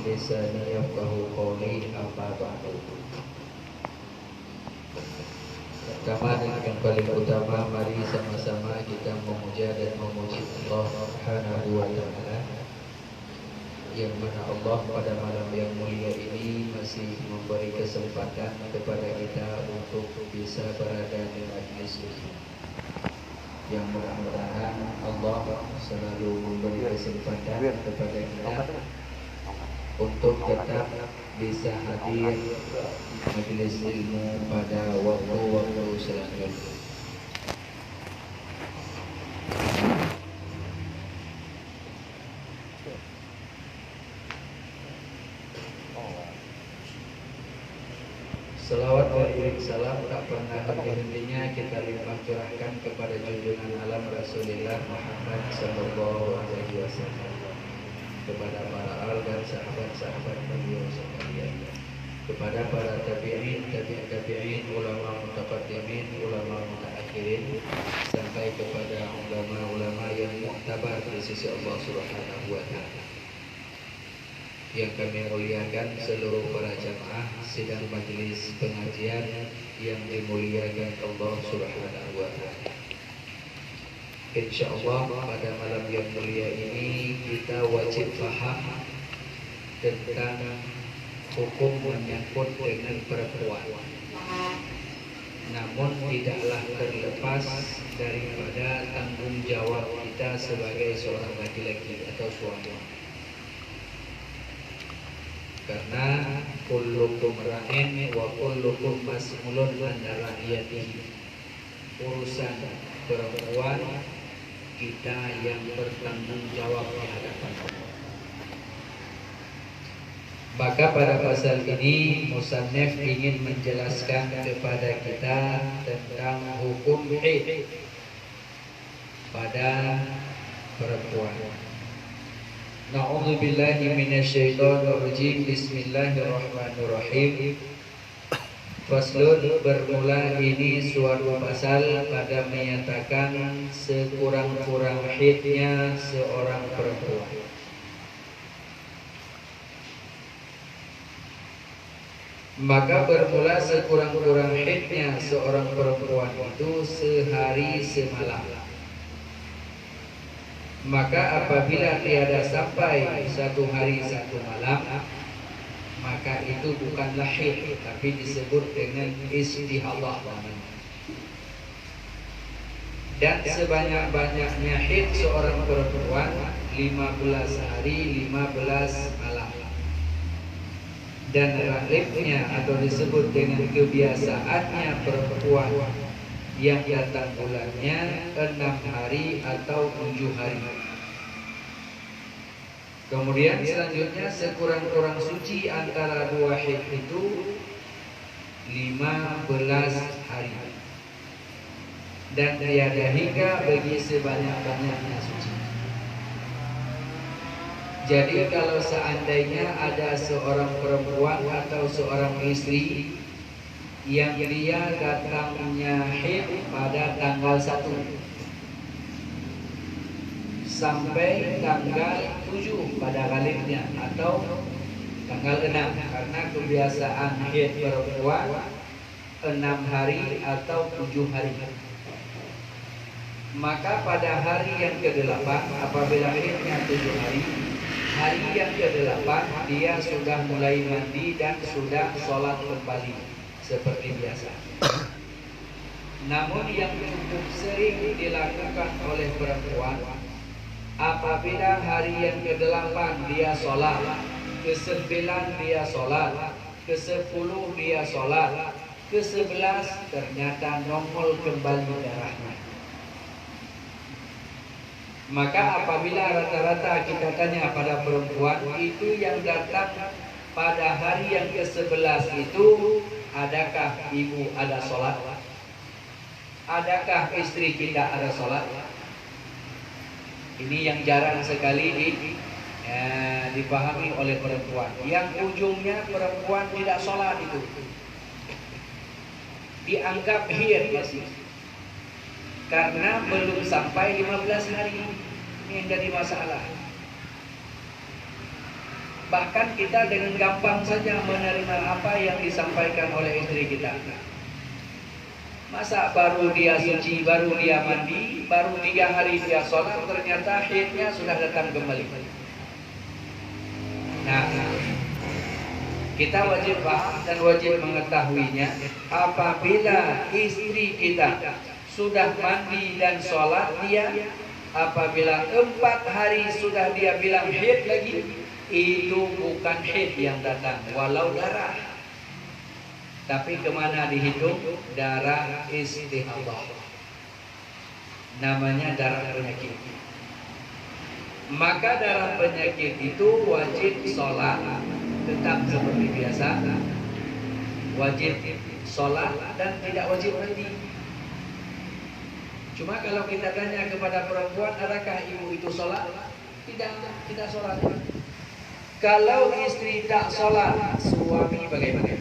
lisani yafqahu qawli amma ba'du. Pertama dan yang paling utama, mari sama-sama kita memuja dan memuji Allah Subhanahu wa Ta'ala, yang mana Allah pada malam yang mulia ini masih memberi kesempatan kepada kita untuk bisa berada di majlis ini. Yang mudah-mudahan Allah selalu memberi kesempatan kepada kita untuk tetap bisa hadir majlis ilmu pada waktu-waktu selanjutnya. Salawat dan iring salam tak pernah henti-hentinya kita limpah curahkan kepada junjungan alam Rasulullah Muhammad sallallahu alaihi wasallam, kepada para al dan sahabat-sahabat beliau sekalian, kepada para tabi'in, tabi'in, ulama mutaqaddimin, ulama mutaakhirin, sampai kepada ulama-ulama yang muktabar di sisi Allah Subhanahu wa Ta'ala. Yang kami muliakan seluruh para jamaah sidang majelis pengajian yang dimuliakan Allah Subhanahu wa Ta'ala. Insyaallah pada malam yang mulia ini kita wajib paham tentang hukum menyangkut dengan perempuan. Namun tidaklah terlepas daripada tanggung jawab kita sebagai seorang laki-laki atau suami. Karena kullukum ra'in wa kullukum mas'ulun an ra'iyatihi. Urusan perempuan kita yang bertanggung jawab di hadapan Allah. Maka pada pasal ini musannif ingin menjelaskan kepada kita tentang hukum haid pada perempuan. Na'udzubillahi minasyaitonirrajim. Bismillahirrahmanirrahim. Faslun, bermula ini suatu pasal pada menyatakan sekurang-kurang haidnya seorang perempuan. Maka bermula sekurang-kurang haidnya seorang perempuan itu sehari semalam. Maka apabila tiada sampai satu hari satu malam, maka itu bukanlah haid, tapi disebut dengan istihadah namanya. Dan sebanyak-banyaknya haid seorang perempuan 15 hari 15 malam. Dan ghalibnya atau disebut dengan kebiasaannya perempuan yang datang bulannya 6 hari atau 7 hari. Kemudian selanjutnya sekurang-kurang suci antara dua haid itu 15 hari. Dan tiada hingga bagi sebanyak-banyaknya suci. Jadi kalau seandainya ada seorang perempuan atau seorang istri yang dia datangnya haid pada tanggal 1 sampai tanggal 7 pada ghalibnya atau tanggal 6, karena kebiasaan haid perempuan 6 hari atau 7 hari. Maka pada hari yang ke-8 apabila haidnya 7 hari, hari yang ke-8 dia sudah mulai mandi dan sudah sholat kembali seperti biasa. Namun yang cukup sering dilakukan oleh perempuan, apabila hari yang ke-8 dia sholat, ke-9 dia sholat, ke-10 dia sholat, ke-11 ternyata nongol kembali darahnya. Maka apabila rata-rata kita tanya pada perempuan itu yang datang pada hari yang ke-11 itu, adakah ibu ada sholat? Adakah istri kita ada sholat? Ini yang jarang sekali dipahami oleh perempuan. Yang ujungnya perempuan tidak sholat itu dianggap haid masih, karena belum sampai 15 hari. Ini yang jadi masalah. Bahkan kita dengan gampang saja menerima apa yang disampaikan oleh istri kita. Masa baru dia suci, baru dia mandi, baru 3 hari dia sholat, ternyata haidnya sudah datang kembali. Nah, kita wajib paham dan wajib mengetahuinya. Apabila istri kita sudah mandi dan sholat dia, apabila 4 hari sudah dia bilang haid lagi, itu bukan haid yang datang, walau darah. Tapi kemana dihitung? Darah istihadah. Namanya darah penyakit. Maka darah penyakit itu wajib sholat tetap seperti biasa, wajib sholat dan tidak wajib mandi. Cuma kalau kita tanya kepada perempuan, adakah ibu itu sholat? Tidak sholat. Kalau istri tak sholat, suami bagaimana?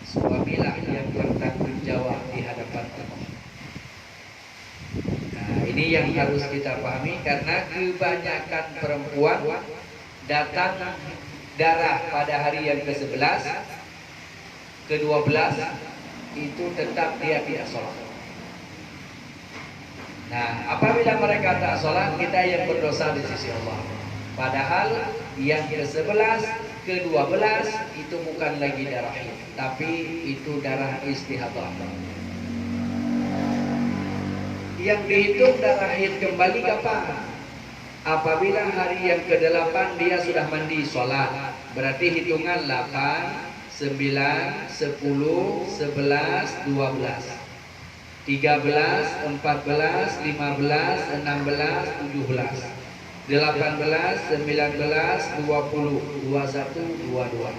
Suamilah yang bertanggung jawab di hadapan Allah. Nah, ini yang harus kita pahami, karena kebanyakan perempuan datang darah pada hari yang ke-11, ke-12 itu tetap dia tidak sholat. Nah, apabila mereka tak sholat, kita yang berdosa di sisi Allah. Padahal yang ke-11, ke-12 itu bukan lagi darah haid, tapi itu darah istihadah. Yang dihitung darah haid kembali kapan? Apabila hari yang ke-8 dia sudah mandi sholat, berarti hitungan 8, 9, 10, 11, 12, 13, 14, 15, 16, 17, 18, 19, 20, 21, 22.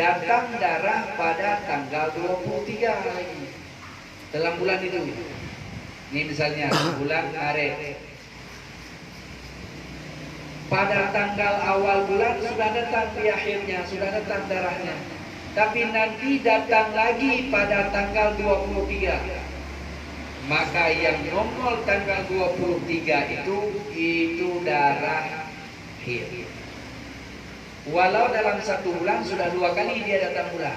Datang darah pada tanggal 23 lagi dalam bulan itu. Ini misalnya bulan Maret. Pada tanggal awal bulan sudah datang di akhirnya, sudah datang darahnya. Tapi nanti datang lagi pada tanggal 23. Maka yang nomor tanggal 23 itu darah haid. Walau dalam 1 bulan sudah 2 kali dia datang bulan.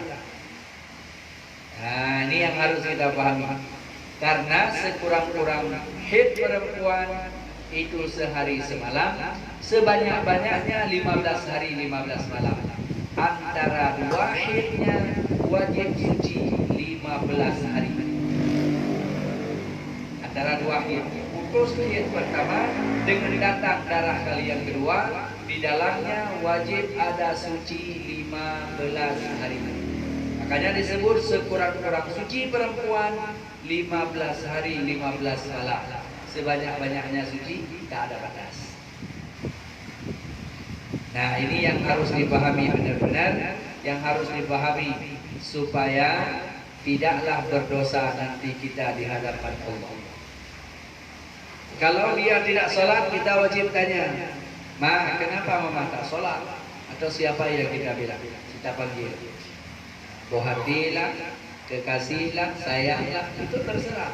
Nah, ini yang harus kita pahami. Karena sekurang-kurang haid perempuan itu sehari semalam, sebanyak-banyaknya 15 hari 15 malam. Antara 2 haidnya wajib suci 15 hari. Antara 2 haid, putus haid pertama dengan datang darah kali yang kedua, di dalamnya wajib ada suci 15 hari. Makanya disebut sekurang-kurang suci perempuan 15 hari 15 malam. Sebanyak-banyaknya suci, tak ada batas. Nah, ini yang harus dipahami benar-benar, yang harus dipahami supaya tidaklah berdosa nanti kita di hadapan Allah. Kalau dia tidak sholat, kita wajib tanya, "Ma, kenapa mama tak sholat?" Atau siapa yang kita bilang? Kita panggil. Bohatilah, kekasihlah, sayanglah, itu terserah.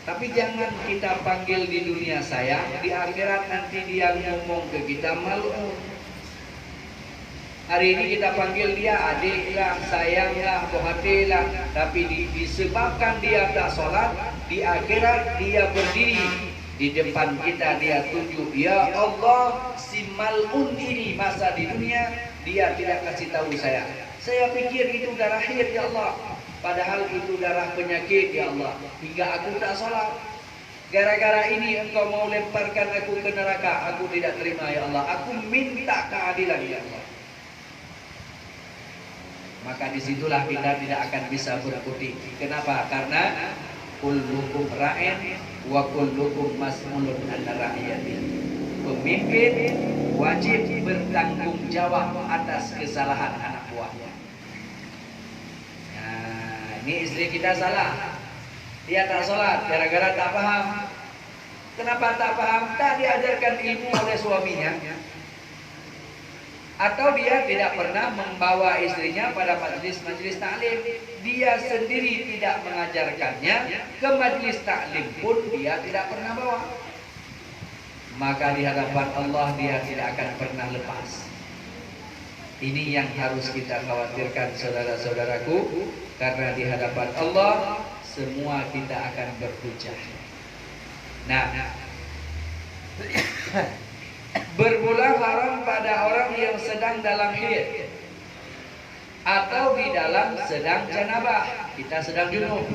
Tapi jangan kita panggil di dunia sayang, di akhirat nanti dia ngomong ke kita mal'un. Hari ini kita panggil dia adiklah, sayanglah, bohatilah, tapi disebabkan dia tak sholat, di akhirat dia berdiri di depan kita, dia tunjuk, "Ya Allah, si mal'un ini masa di dunia dia tidak kasih tahu saya. Saya pikir itu darah haid, ya Allah. Padahal itu darah penyakit, ya Allah. Hingga aku tak sholat. Gara-gara ini engkau mau lemparkan aku ke neraka. Aku tidak terima, ya Allah. Aku minta keadilan, ya Allah." Maka disitulah kita tidak akan bisa berkutik. Kenapa? Karena kullukum ra'in wa kullukum mas'ulun 'an ra'iyatihi. Pemimpin wajib bertanggung jawab atas kesalahan anak buahnya. Nah, ini istri kita salah. Dia tak sholat gara-gara tak paham. Kenapa tak paham? Tak diajarkan ilmu oleh suaminya. Atau dia tidak pernah membawa istrinya pada majelis-majelis taklim. Dia sendiri tidak mengajarkannya. Ke majelis taklim pun dia tidak pernah bawa. maka di hadapan Allah dia tidak akan pernah lepas. Ini yang harus kita khawatirkan saudara-saudaraku, karena di hadapan Allah semua kita akan berhujjah. Nah, berbulan haram pada orang yang sedang dalam haid atau di dalam sedang janabah, kita sedang junub,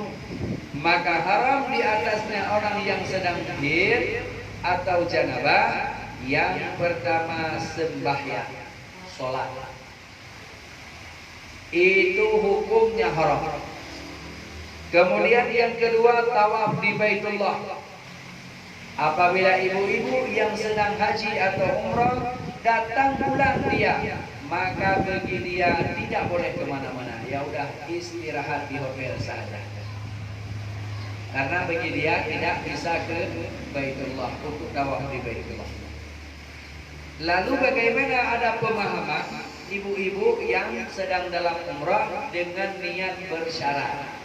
maka haram di atasnya orang yang sedang haid atau janabah. Yang pertama sembahyang, sholat, itu hukumnya haram. Kemudian yang kedua tawaf di Baitullah. Apabila ibu-ibu yang sedang haji atau umrah datang bulan dia, maka bagi dia tidak boleh kemana-mana. Ya udah, istirahat di hotel saja. Karena bagi dia tidak bisa ke Baitullah untuk tawaf di Baitullah. Lalu bagaimana ada pemahaman ibu-ibu yang sedang dalam umrah dengan niat bersyarat?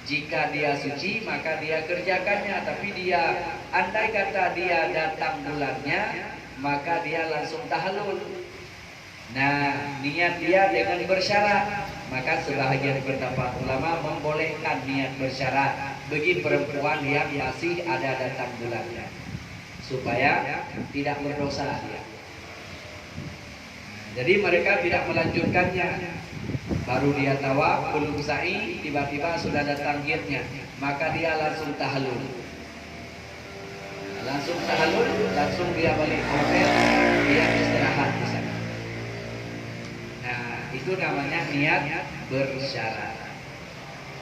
Jika dia suci maka dia kerjakannya, tapi dia andai kata dia datang bulannya maka dia langsung tahallul. Nah, niat dia dengan bersyarat, maka sebahagian pendapat ulama membolehkan niat bersyarat bagi perempuan yang masih ada datang bulannya, supaya tidak berdosa dia. Jadi mereka tidak melanjutkannya. Baru dia tawaf, belum sa'i, tiba-tiba sudah datang haidnya, maka dia langsung tahallul. Langsung tahallul, langsung dia balik ke hotel, dia istirahat di sana. Nah, itu namanya niat bersyarat.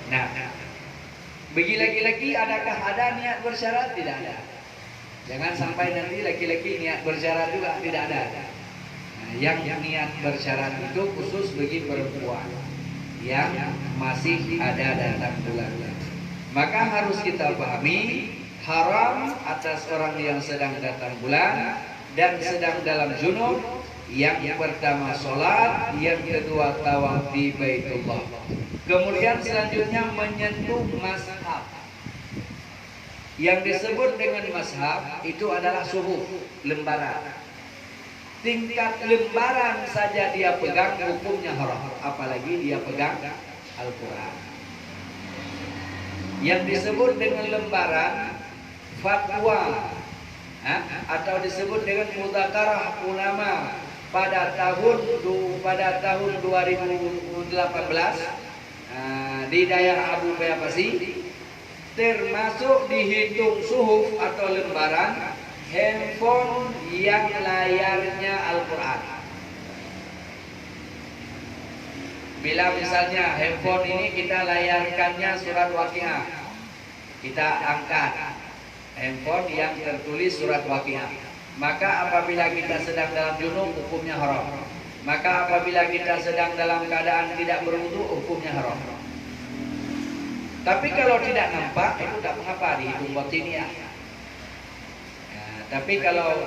Nah, bagi laki-laki adakah ada niat bersyarat? Tidak ada. Jangan sampai nanti laki-laki niat bersyarat juga, tidak ada. Yang niat bersyarat itu khusus bagi perempuan yang masih ada datang bulannya. Maka harus kita pahami, haram atas orang yang sedang datang bulan dan sedang dalam junub. Yang pertama sholat, yang kedua tawaf di Baitullah. Kemudian selanjutnya menyentuh mazhab. Yang disebut dengan mazhab itu adalah suhuf, lembaran. Tingkat lembaran saja dia pegang hukumnya haram, apalagi dia pegang Al-Quran. Yang disebut dengan lembaran fatwa atau disebut dengan mudzakarah ulama pada tahun 2018 di daerah Abu Bayapasi, termasuk dihitung suhuf atau lembaran handphone yang layarnya Al-Quran. Bila misalnya handphone ini kita layarkannya surat Waqiah, kita angkat handphone yang tertulis surat Waqiah, maka apabila kita sedang dalam junub hukumnya haram. Maka apabila kita sedang dalam keadaan tidak berwudu hukumnya haram. Tapi kalau tidak nampak itu tidak mengapa, dihitung batiniah. Tapi kalau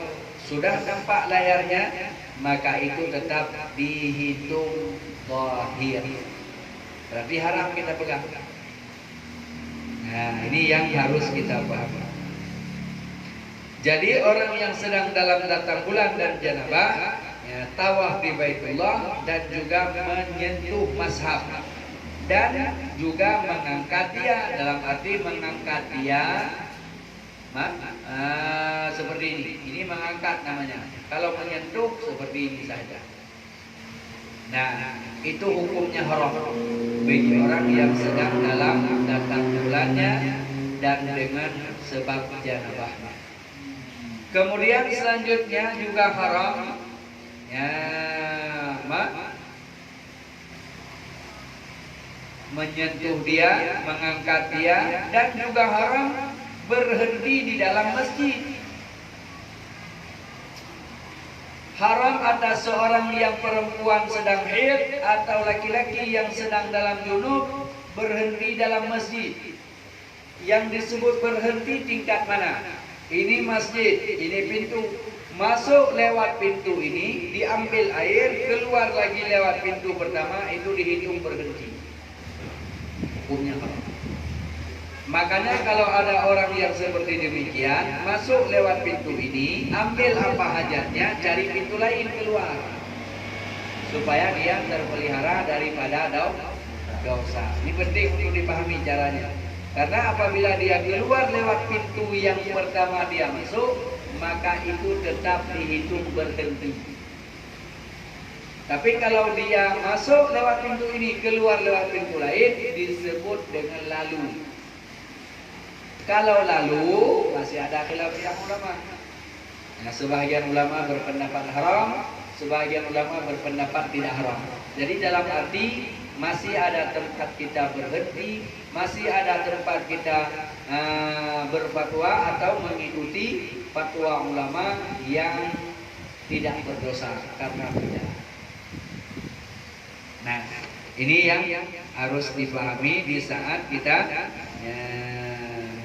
sudah nampak layarnya, maka itu tetap dihitung zahir. Berarti haram kita pegang. Nah, ini yang harus kita pahami. Jadi orang yang sedang dalam datang bulan dan janabah, tawaf di Baitullah dan juga menyentuh mazhab dan juga mengangkat dia, dalam arti mengangkat dia seperti ini mengangkat namanya. Kalau menyentuh seperti ini saja. Nah, itu hukumnya haram bagi orang yang sedang dalam datang bulannya dan dengan sebab janabahnya. Kemudian selanjutnya juga haram menyentuh dia, mengangkat dia, dan juga haram berhenti di dalam masjid. Haram atas seorang yang perempuan sedang haid atau laki-laki yang sedang dalam junub berhenti dalam masjid. Yang disebut berhenti tingkat mana? Ini masjid, ini pintu. Masuk lewat pintu ini, diambil air, keluar lagi lewat pintu pertama, itu dihitung berhenti. Hukumnya haram. Makanya kalau ada orang yang seperti demikian, masuk lewat pintu ini, ambil apa hajatnya, cari pintu lain keluar. Supaya dia terpelihara daripada dosa. Ini penting untuk dipahami caranya. Karena apabila dia keluar lewat pintu yang pertama dia masuk, maka itu tetap dihitung berhenti. Tapi kalau dia masuk lewat pintu ini, keluar lewat pintu lain, disebut dengan lalu. Kalau lalu masih ada khilafiyah ulama. Nah, sebahagian ulama berpendapat haram, sebahagian ulama berpendapat tidak haram. Jadi dalam arti masih ada tempat kita berhenti, masih ada tempat kita berfatwa atau mengikuti fatwa ulama yang tidak berdosa karena beda. Nah, ini yang harus dipahami di saat kita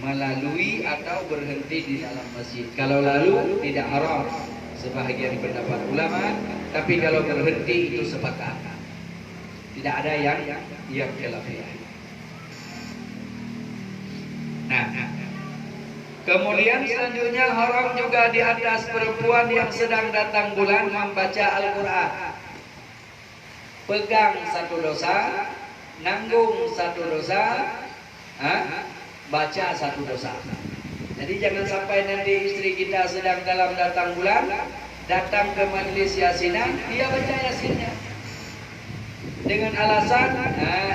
melalui atau berhenti di dalam masjid. Kalau lalu tidak haram sebahagian pendapat ulama, tapi kalau berhenti itu sepakat. Tidak ada yang khilafiyah. Nah, kemudian selanjutnya haram juga di atas perempuan yang sedang datang bulan membaca Al-Quran. Pegang satu dosa, nanggung satu dosa, baca satu dosa. Jadi jangan sampai nanti istri kita sedang dalam datang bulan, datang ke majelis yasinan, dia baca yasinnya dengan alasan,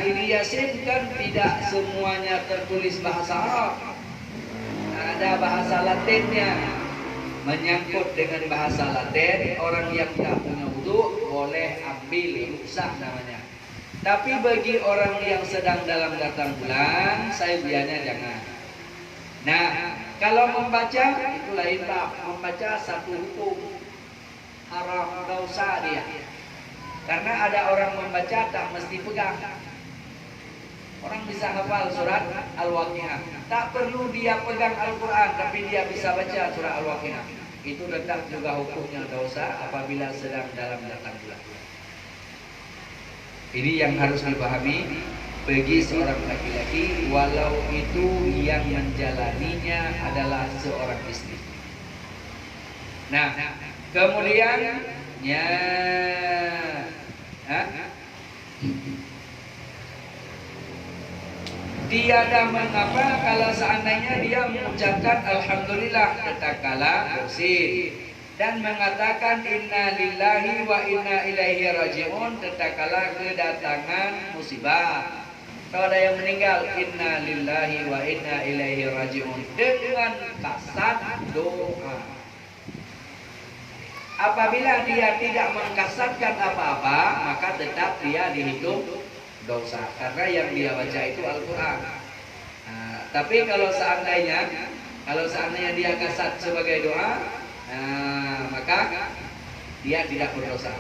ini yasin kan tidak semuanya tertulis bahasa Arab, ada bahasa Latinnya. Menyangkut dengan bahasa Latin, orang yang tak punya wudu boleh ambil, rusak namanya. Tapi bagi orang yang sedang dalam datang bulan, saya biarnya jangan. Nah, kalau membaca itu lain bab. Membaca satu hukum, haram dosa dia. Karena ada orang membaca tak mesti pegang. Orang bisa hafal surat Al-Waqiah, tak perlu dia pegang Al-Quran, tapi dia bisa baca surat Al-Waqiah. Itu tetap juga hukumnya dosa apabila sedang dalam datang bulan. Ini yang harus dipahami bagi seorang laki-laki, walau itu yang menjalaninya adalah seorang istri. Nah, kemudian tiada mengapa kalau seandainya dia mengucapkan alhamdulillah tatkala bersih dan mengatakan inna lillahi wa inna ilaihi rajiun tatkala kedatangan musibah. Kalau ada yang meninggal, inna lillahi wa inna ilaihi rajiun dengan kasat doa. Apabila dia tidak mengkasatkan apa-apa, maka tetap dia dihitung dosa karena yang dia baca itu Al-Quran. Tapi kalau seandainya dia kasat sebagai doa, maka dia tidak berdosa.